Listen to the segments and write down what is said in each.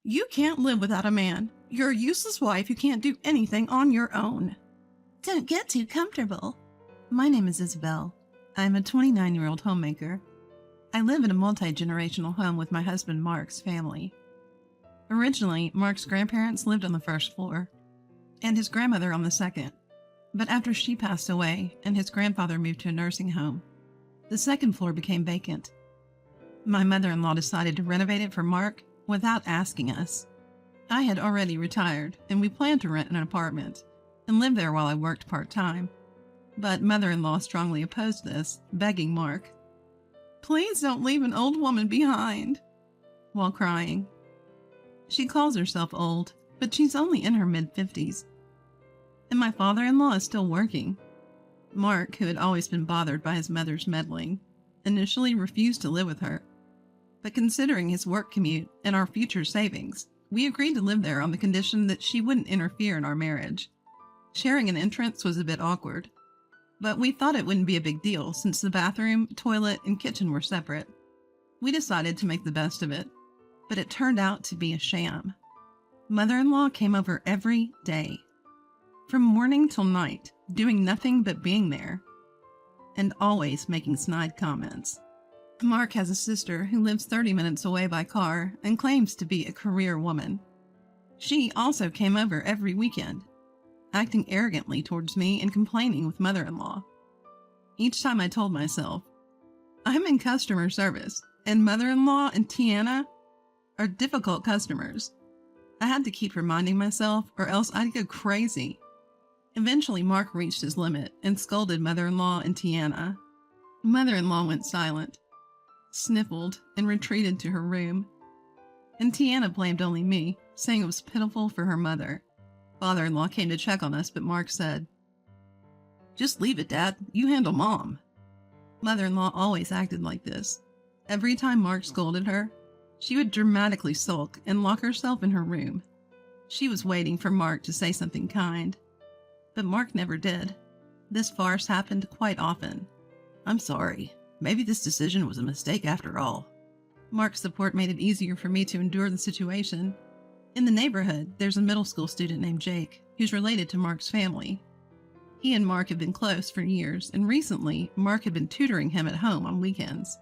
You can't live without a man. You're a useless wife who can't do anything on your own. Don't get too comfortable. My name is Isabel. I'm a 29-year-old homemaker. I live in a multi-generational home with my husband Mark's family. Originally, Mark's grandparents lived on the first floor, and his grandmother on the second. But after she passed away and his grandfather moved to a nursing home, the second floor became vacant. My mother-in-law decided to renovate it for Mark without asking us. I had already retired, and we planned to rent an apartment and live there while I worked part-time. But mother-in-law strongly opposed this, begging Mark, "Please don't leave an old woman behind," while crying. She calls herself old, but she's only in her mid-50s. And my father-in-law is still working. Mark, who had always been bothered by his mother's meddling, initially refused to live with her. But considering his work commute and our future savings, we agreed to live there on the condition that she wouldn't interfere in our marriage. Sharing an entrance was a bit awkward, but we thought it wouldn't be a big deal since the bathroom, toilet, and kitchen were separate. We decided to make the best of it, but it turned out to be a sham. Mother-in-law came over every day, from morning till night, doing nothing but being there, and always making snide comments. Mark has a sister who lives 30 minutes away by car and claims to be a career woman. She also came over every weekend, acting arrogantly towards me and complaining with mother-in-law. Each time I told myself, I'm in customer service, and mother-in-law and Tiana are difficult customers. I had to keep reminding myself, or else I'd go crazy. Eventually, Mark reached his limit and scolded mother-in-law and Tiana. Mother-in-law went silent, sniffled, and retreated to her room. And Tiana blamed only me, saying it was pitiful for her mother. Father-in-law came to check on us, but Mark said, "Just leave it, Dad. You handle Mom." Mother-in-law always acted like this. Every time Mark scolded her, she would dramatically sulk and lock herself in her room. She was waiting for Mark to say something kind, but Mark never did. This farce happened quite often. "I'm sorry. Maybe this decision was a mistake after all." Mark's support made it easier for me to endure the situation. In the neighborhood, there's a middle school student named Jake, who's related to Mark's family. He and Mark have been close for years, and recently, Mark had been tutoring him at home on weekends.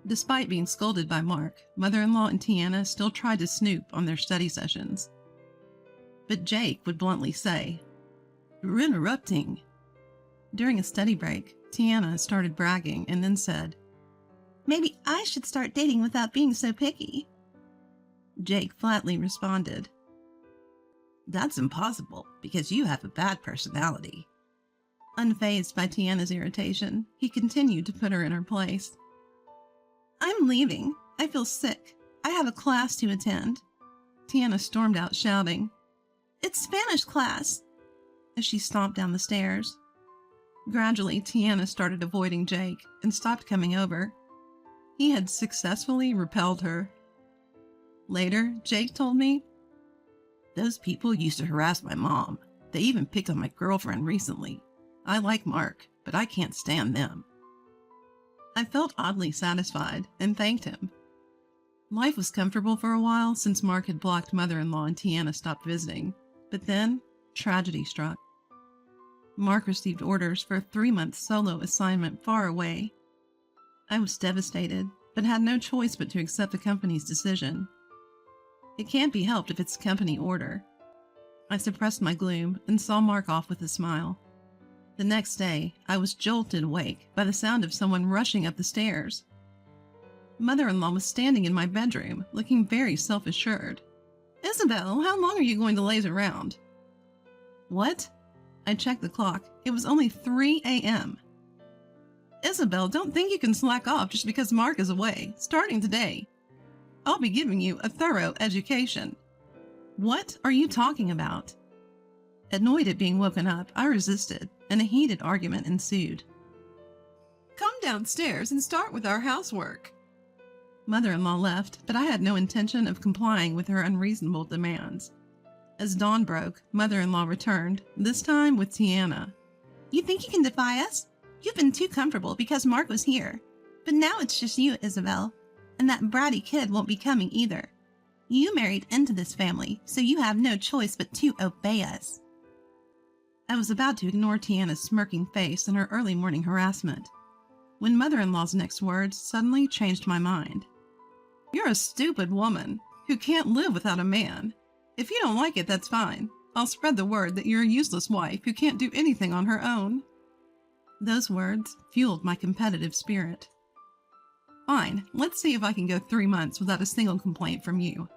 Despite being scolded by Mark, mother-in-law and Tiana still tried to snoop on their study sessions. But Jake would bluntly say, "You're interrupting." During a study break, Tiana started bragging and then said, "Maybe I should start dating without being so picky." Jake flatly responded, "That's impossible because you have a bad personality." Unfazed by Tiana's irritation, he continued to put her in her place. "I'm leaving. I feel sick. I have a class to attend." Tiana stormed out shouting, "It's Spanish class," as she stomped down the stairs. Gradually, Tiana started avoiding Jake and stopped coming over. He had successfully repelled her. Later, Jake told me, "Those people used to harass my mom. They even picked on my girlfriend recently. I like Mark, but I can't stand them." I felt oddly satisfied and thanked him. Life was comfortable for a while since Mark had blocked mother-in-law and Tiana stopped visiting. But then, tragedy struck. Mark received orders for a 3-month solo assignment far away. I was devastated, but had no choice but to accept the company's decision. It can't be helped if it's a company order. I suppressed my gloom and saw Mark off with a smile. The next day, I was jolted awake by the sound of someone rushing up the stairs. Mother-in-law was standing in my bedroom, looking very self-assured. "Isabel, how long are you going to laze around?" "What?" I checked the clock. It was only 3 a.m. "Isabel, don't think you can slack off just because Mark is away. Starting today, I'll be giving you a thorough education." "What are you talking about?" Annoyed at being woken up, I resisted, and a heated argument ensued. "Come downstairs and start with our housework." Mother-in-law left, but I had no intention of complying with her unreasonable demands. As dawn broke, mother-in-law returned, this time with Tiana. "You think you can defy us? You've been too comfortable because Mark was here. But now it's just you, Isabel. And that bratty kid won't be coming either." You married into this family, so you have no choice but to obey us. I was about to ignore Tiana's smirking face and her early morning harassment when mother-in-law's next words suddenly changed my mind. You're a stupid woman who can't live without a man. If you don't like it, that's fine. I'll spread the word that you're a useless wife who can't do anything on her own. Those words fueled my competitive spirit. Fine, let's see if I can go 3 months without a single complaint from you.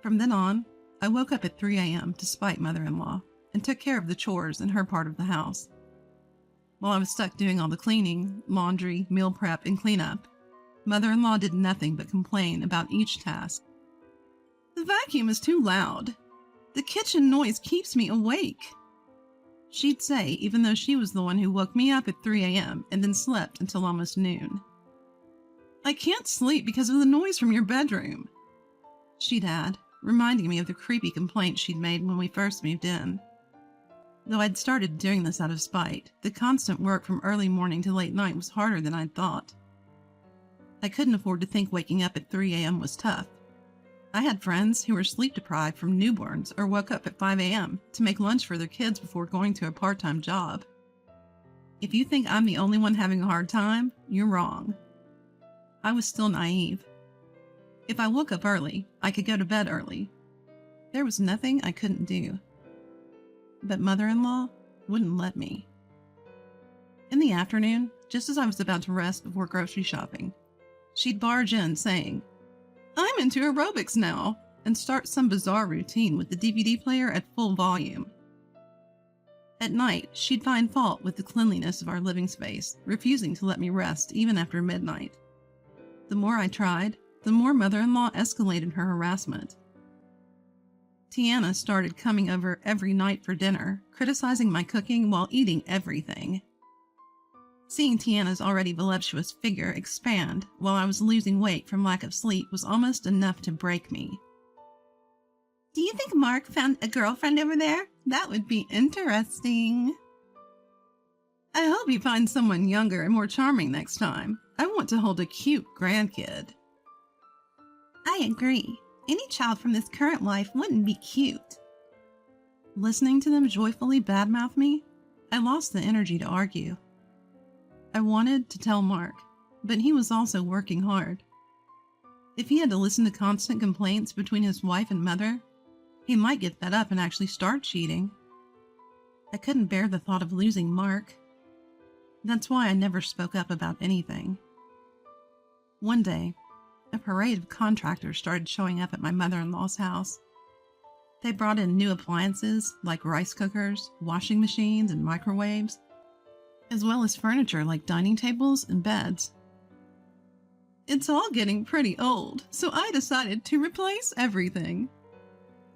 From then on, I woke up at 3 a.m. to spite mother-in-law and took care of the chores in her part of the house. While I was stuck doing all the cleaning, laundry, meal prep, and cleanup, mother-in-law did nothing but complain about each task. The vacuum is too loud. The kitchen noise keeps me awake, she'd say, even though she was the one who woke me up at 3 a.m. and then slept until almost noon. I can't sleep because of the noise from your bedroom, she'd add, reminding me of the creepy complaint she'd made when we first moved in. Though I'd started doing this out of spite, the constant work from early morning to late night was harder than I'd thought. I couldn't afford to think waking up at 3 a.m. was tough. I had friends who were sleep-deprived from newborns or woke up at 5 a.m. to make lunch for their kids before going to a part-time job. If you think I'm the only one having a hard time, you're wrong. I was still naive. If I woke up early, I could go to bed early. There was nothing I couldn't do. But mother-in-law wouldn't let me. In the afternoon, just as I was about to rest before grocery shopping, she'd barge in saying, "I'm into aerobics now," and start some bizarre routine with the DVD player at full volume. At night, she'd find fault with the cleanliness of our living space, refusing to let me rest even after midnight. The more I tried, the more mother-in-law escalated her harassment. Tiana started coming over every night for dinner, criticizing my cooking while eating everything. Seeing Tiana's already voluptuous figure expand while I was losing weight from lack of sleep was almost enough to break me. Do you think Mark found a girlfriend over there? That would be interesting. I hope he finds someone younger and more charming next time. I want to hold a cute grandkid. I agree. Any child from this current life wouldn't be cute. Listening to them joyfully badmouth me, I lost the energy to argue. I wanted to tell Mark, but he was also working hard. If he had to listen to constant complaints between his wife and mother, he might get fed up and actually start cheating. I couldn't bear the thought of losing Mark. That's why I never spoke up about anything. One day, a parade of contractors started showing up at my mother-in-law's house. They brought in new appliances like rice cookers, washing machines, and microwaves, as well as furniture like dining tables and beds. It's all getting pretty old, so I decided to replace everything,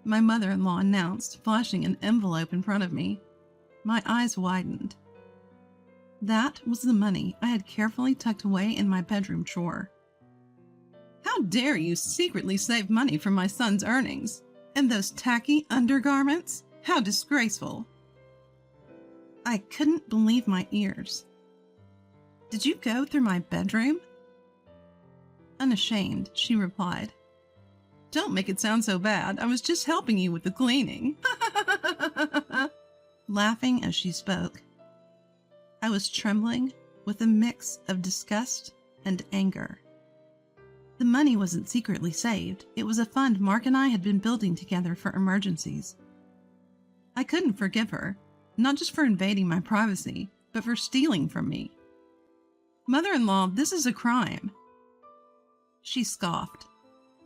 my mother-in-law announced, flashing an envelope in front of me. My eyes widened. That was the money I had carefully tucked away in my bedroom drawer. How dare you secretly save money from my son's earnings? And those tacky undergarments? How disgraceful! I couldn't believe my ears. Did you go through my bedroom? Unashamed, she replied. Don't make it sound so bad. I was just helping you with the cleaning. Laughing as she spoke. I was trembling with a mix of disgust and anger. The money wasn't secretly saved. It was a fund Mark and I had been building together for emergencies. I couldn't forgive her, not just for invading my privacy, but for stealing from me. Mother-in-law, this is a crime. She scoffed.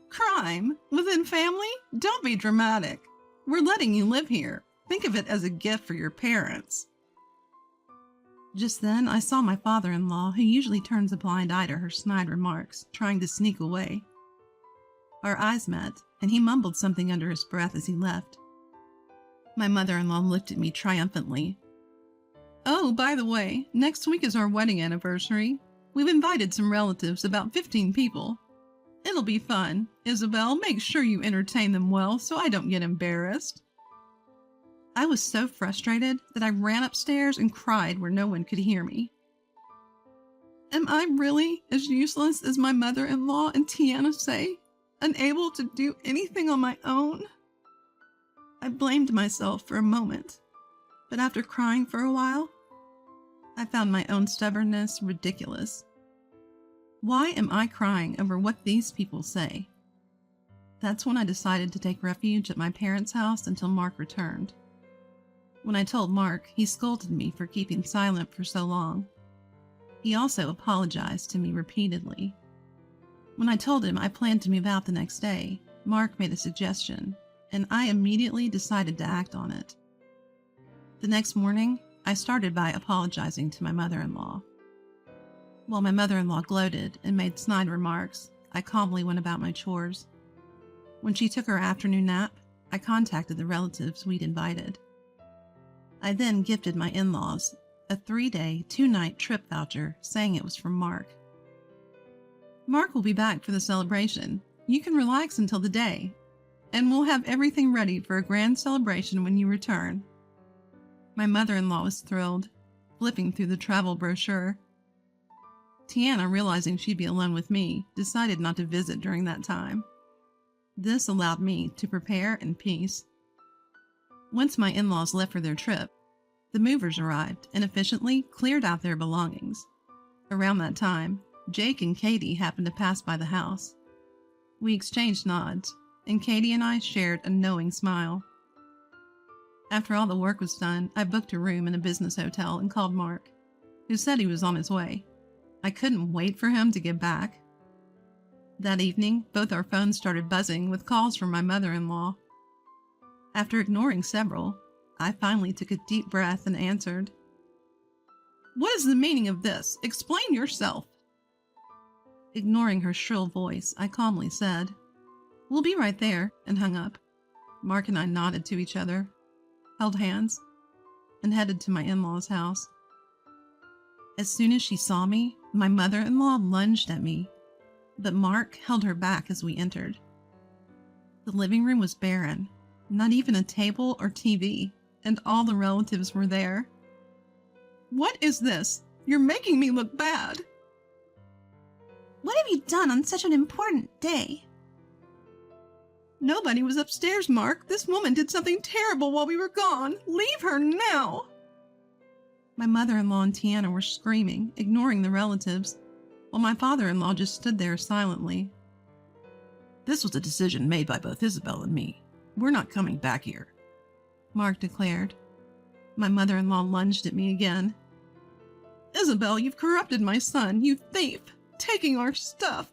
Crime? Within family? Don't be dramatic. We're letting you live here. Think of it as a gift for your parents. Just then, I saw my father-in-law, who usually turns a blind eye to her snide remarks, trying to sneak away. Our eyes met, and he mumbled something under his breath as he left. My mother-in-law looked at me triumphantly. Oh, by the way, next week is our wedding anniversary. We've invited some relatives, about 15 people. It'll be fun. Isabel, make sure you entertain them well so I don't get embarrassed. I was so frustrated that I ran upstairs and cried where no one could hear me. Am I really as useless as my mother-in-law and Tiana say? unable to do anything on my own. I blamed myself for a moment, but after crying for a while, I found my own stubbornness ridiculous. Why am I crying over what these people say? That's when I decided to take refuge at my parents' house until Mark returned. When I told Mark, he scolded me for keeping silent for so long. He also apologized to me repeatedly. When I told him I planned to move out the next day, Mark made a suggestion, and I immediately decided to act on it. The next morning, I started by apologizing to my mother-in-law. While my mother-in-law gloated and made snide remarks, I calmly went about my chores. When she took her afternoon nap, I contacted the relatives we'd invited. I then gifted my in-laws a 3-day, 2-night trip voucher saying it was from Mark. Mark will be back for the celebration. You can relax until the day, and we'll have everything ready for a grand celebration when you return. My mother-in-law was thrilled, flipping through the travel brochure. Tiana, realizing she'd be alone with me, decided not to visit during that time. This allowed me to prepare in peace. Once my in-laws left for their trip, the movers arrived and efficiently cleared out their belongings. Around that time, Jake and Katie happened to pass by the house. We exchanged nods, and Katie and I shared a knowing smile. After all the work was done, I booked a room in a business hotel and called Mark, who said he was on his way. I couldn't wait for him to get back. That evening, both our phones started buzzing with calls from my mother-in-law. After ignoring several, I finally took a deep breath and answered. "What is the meaning of this? Explain yourself." Ignoring her shrill voice, I calmly said, "We'll be right there," and hung up. Mark and I nodded to each other, held hands, and headed to my in-law's house. As soon as she saw me, my mother-in-law lunged at me, but Mark held her back as we entered. The living room was barren, not even a table or TV, and all the relatives were there. "What is this? You're making me look bad." What have you done on such an important day? "Nobody was upstairs, Mark. This woman did something terrible while we were gone. Leave her now." My mother-in-law and Tiana were screaming, ignoring the relatives, while my father-in-law just stood there silently. "This was a decision made by both Isabel and me. We're not coming back here," Mark declared. My mother-in-law lunged at me again. "Isabel, you've corrupted my son, you thief, taking our stuff."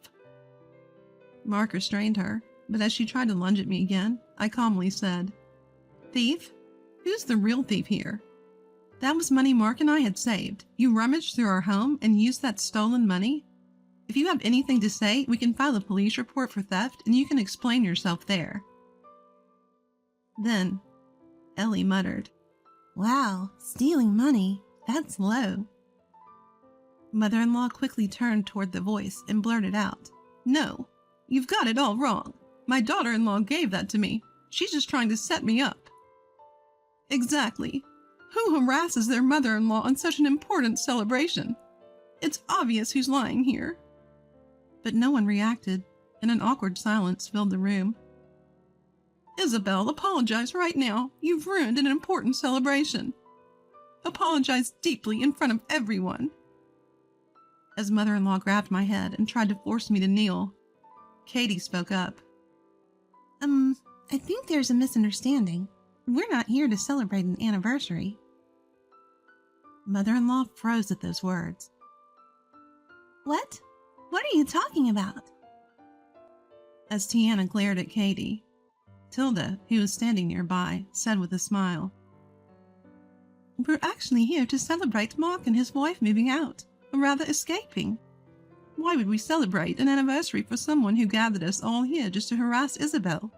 Mark restrained her, but as she tried to lunge at me again, I calmly said, "Thief? Who's the real thief here? That was money Mark and I had saved. You rummaged through our home and used that stolen money? If you have anything to say, we can file a police report for theft and you can explain yourself there." Then, Ellie muttered, Wow, stealing money, that's low. Mother-in-law quickly turned toward the voice and blurted out, "No, you've got it all wrong. My daughter-in-law gave that to me. She's just trying to set me up." "Exactly. Who harasses their mother-in-law on such an important celebration? It's obvious who's lying here." But no one reacted, and an awkward silence filled the room. "Isabel, apologize right now. You've ruined an important celebration. Apologize deeply in front of everyone." As mother-in-law grabbed my head and tried to force me to kneel, Katie spoke up. I think there's a misunderstanding. We're not here to celebrate an anniversary." Mother-in-law froze at those words. What? What are you talking about? As Tiana glared at Katie, Tilda, who was standing nearby, said with a smile, "We're actually here to celebrate Mark and his wife moving out, or rather escaping. Why would we celebrate an anniversary for someone who gathered us all here just to harass Isabel?"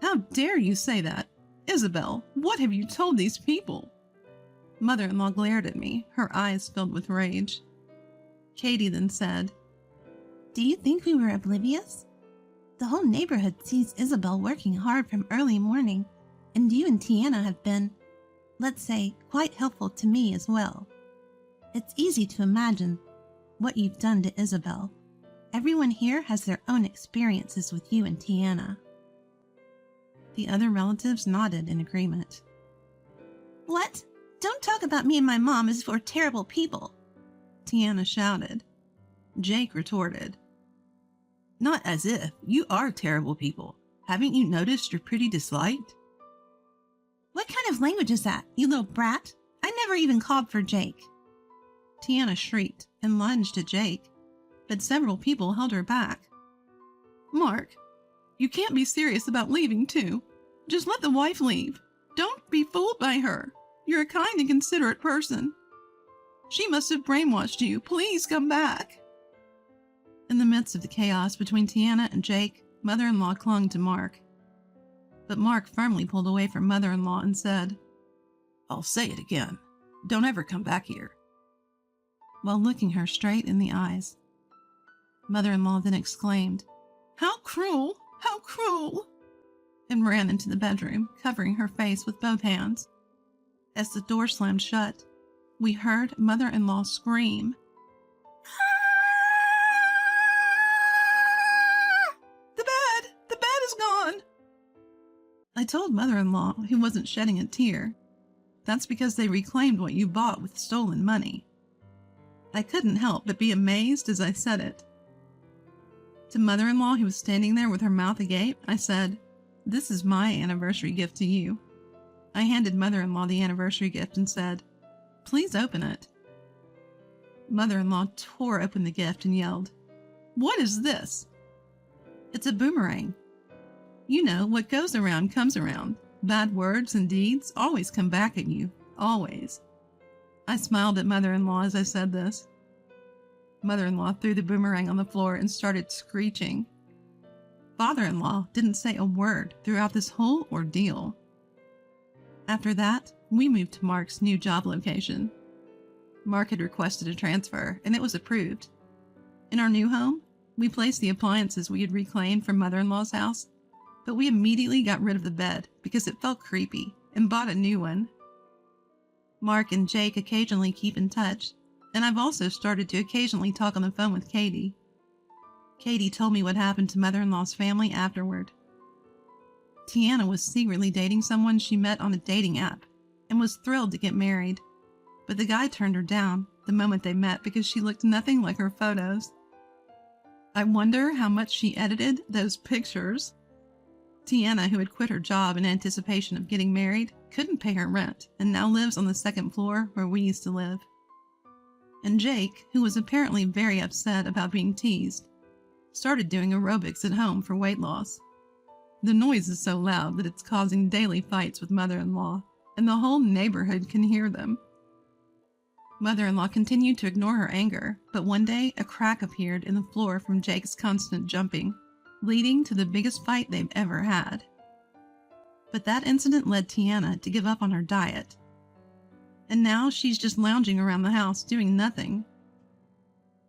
"How dare you say that? Isabel, what have you told these people?" Mother-in-law glared at me, her eyes filled with rage. Katie then said, Do you think we were oblivious? The whole neighborhood sees Isabel working hard from early morning, and you and Tiana have been, let's say, quite helpful to me as well. It's easy to imagine what you've done to Isabel. Everyone here has their own experiences with you and Tiana. The other relatives nodded in agreement. What? Don't talk about me and my mom as if we're terrible people, Tiana shouted. Jake retorted. Not as if. You are terrible people. Haven't you noticed you're pretty disliked? What kind of language is that, you little brat? I never even called for Jake. Tiana shrieked and lunged at Jake, but several people held her back. Mark, you can't be serious about leaving too. Just let the wife leave. Don't be fooled by her. You're a kind and considerate person. She must have brainwashed you. Please come back. In the midst of the chaos between Tiana and Jake, mother-in-law clung to Mark. But Mark firmly pulled away from mother-in-law and said, I'll say it again. Don't ever come back here. While looking her straight in the eyes. Mother-in-law then exclaimed, How cruel! How cruel! And ran into the bedroom, covering her face with both hands. As the door slammed shut, we heard mother-in-law scream. The bed! The bed is gone! I told mother-in-law, who wasn't shedding a tear, that's because they reclaimed what you bought with stolen money. I couldn't help but be amazed as I said it. To mother-in-law, who was standing there with her mouth agape, I said, This is my anniversary gift to you. I handed mother-in-law the anniversary gift and said, Please open it. Mother-in-law tore open the gift and yelled, What is this? It's a boomerang. You know, what goes around comes around. Bad words and deeds always come back at you. Always. I smiled at mother-in-law as I said this. Mother-in-law threw the boomerang on the floor and started screeching. Father-in-law didn't say a word throughout this whole ordeal. After that, we moved to Mark's new job location. Mark had requested a transfer, and it was approved. In our new home, we placed the appliances we had reclaimed from mother-in-law's house, but we immediately got rid of the bed because it felt creepy and bought a new one. Mark and Jake occasionally keep in touch, and I've also started to occasionally talk on the phone with Katie. Katie told me what happened to mother-in-law's family afterward. Tiana was secretly dating someone she met on a dating app and was thrilled to get married, but the guy turned her down the moment they met because she looked nothing like her photos. I wonder how much she edited those pictures. Tiana, who had quit her job in anticipation of getting married, couldn't pay her rent and now lives on the second floor where we used to live. And Jake, who was apparently very upset about being teased, started doing aerobics at home for weight loss. The noise is so loud that it's causing daily fights with mother-in-law, and the whole neighborhood can hear them. Mother-in-law continued to ignore her anger, but one day a crack appeared in the floor from Jake's constant jumping, leading to the biggest fight they've ever had. But that incident led Tiana to give up on her diet. And now she's just lounging around the house doing nothing.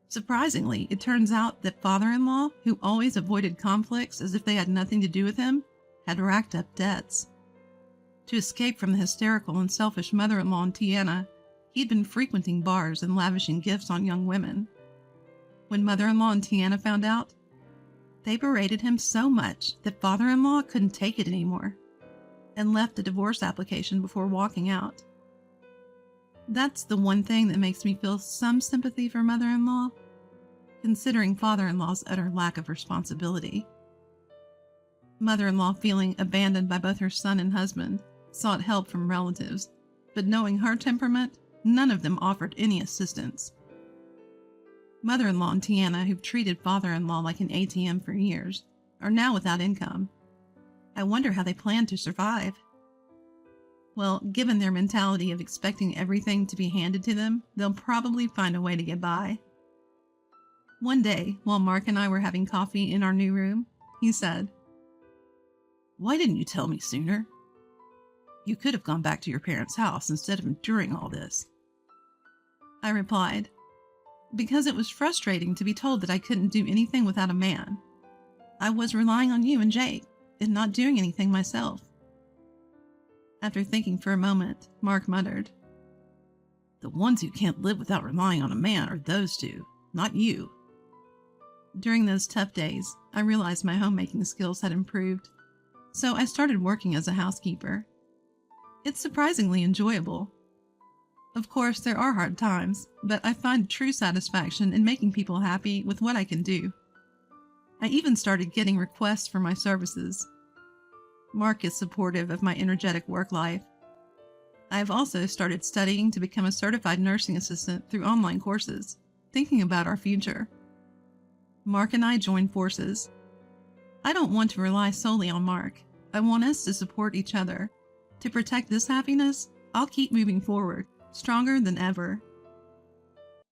Surprisingly, it turns out that father-in-law, who always avoided conflicts as if they had nothing to do with him, had racked up debts. To escape from the hysterical and selfish mother-in-law and Tiana, he'd been frequenting bars and lavishing gifts on young women. When mother-in-law and Tiana found out, they berated him so much that father-in-law couldn't take it anymore and left a divorce application before walking out. That's the one thing that makes me feel some sympathy for mother-in-law, considering father-in-law's utter lack of responsibility. Mother-in-law, feeling abandoned by both her son and husband, sought help from relatives, but knowing her temperament, none of them offered any assistance. Mother-in-law and Tiana, who've treated father-in-law like an ATM for years, are now without income. I wonder how they plan to survive. Well, given their mentality of expecting everything to be handed to them, they'll probably find a way to get by. One day, while Mark and I were having coffee in our new room, he said, "Why didn't you tell me sooner? You could have gone back to your parents' house instead of enduring all this." I replied, "Because it was frustrating to be told that I couldn't do anything without a man. I was relying on you and Jake, and not doing anything myself." After thinking for a moment, Mark muttered, "The ones who can't live without relying on a man are those two, not you." During those tough days, I realized my homemaking skills had improved, so I started working as a housekeeper. It's surprisingly enjoyable. Of course, there are hard times, but I find true satisfaction in making people happy with what I can do. I even started getting requests for my services. Mark is supportive of my energetic work life. I have also started studying to become a certified nursing assistant through online courses, thinking about our future. Mark and I joined forces. I don't want to rely solely on Mark. I want us to support each other. To protect this happiness, I'll keep moving forward, stronger than ever.